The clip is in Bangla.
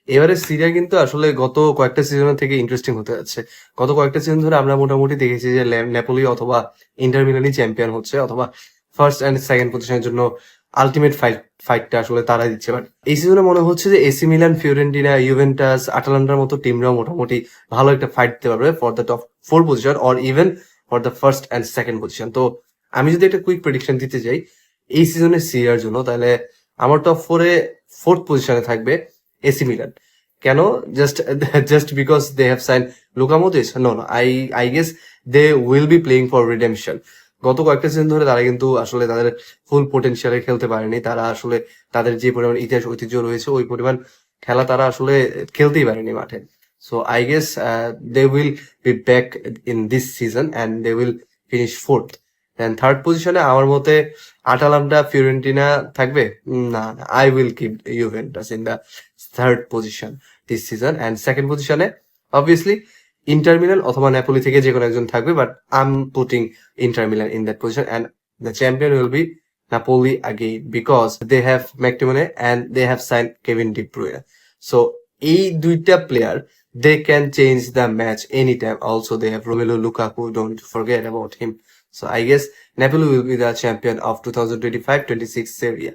এবারে সিরিয়া কিন্তু আসলে গত কয়েকটা সিজন থেকে ইন্টারেস্টিং হতে যাচ্ছে। গত কয়েকটা সিজন ধরে আমরা মোটামুটি দেখেছি যে নেপোলি অথবা ইন্টার মিলানই চ্যাম্পিয়ন হচ্ছে, অথবা ফার্স্ট এন্ড সেকেন্ড পজিশনের জন্য আলটিমেট ফাইটটা আসলে তারাই দিচ্ছে। বাট এই সিজনে মনে হচ্ছে যে এসি মিলান, ফিওরেন্টিনা, ইউভেন্টাস, আটালান্টার মতো টিমরাও মোটামুটি ভালো একটা ফাইট দিতে পারবে for the top 4 position, or even for the first and second position. তো আমি যদি একটা কুইক প্রেডিকশন দিতে যাই এই সিজনের সিরিয়ার জন্য, তাহলে আমার টপ 4-এ 4th পজিশনে থাকবে এসি মিলান। কেন? Just just because they have sign Luka Modric? No, no, I guess they will be playing for redemption. গত কয়েকটা সিজন ধরে তারা কিন্তু আসলে তাদের ফুল পোটেনশিয়ালে খেলতে পারেনি। তারা আসলে তাদের যে পরিমাণ ইতিহাস ঐতিহ্য রয়েছে ওই পরিমাণ খেলা তারা আসলে খেলতেই পারেনি মাঠে। So I guess they will be back in this season and they will finish 4th। Then third পজিশনে আমার মতে আটালান্টা, ফিওরেন্টিনা থাকবে। না, না, I will keep Juventus in the third position this season. And second পজিশনে অবভিয়াসলি ইন্টার মিলান অথবা নেপোলি থেকে যে কোনো একজন থাকবে, but I am putting Inter Milan in that position, and the champion will be Napoli again because they have McTominay and they have signed Kevin De Bruyne. So এই দুইটা player they can change the match anytime. Also they have Romelu Lukaku, don't forget about him. So I guess Napoli will be the champion of 2025-26 Serie A.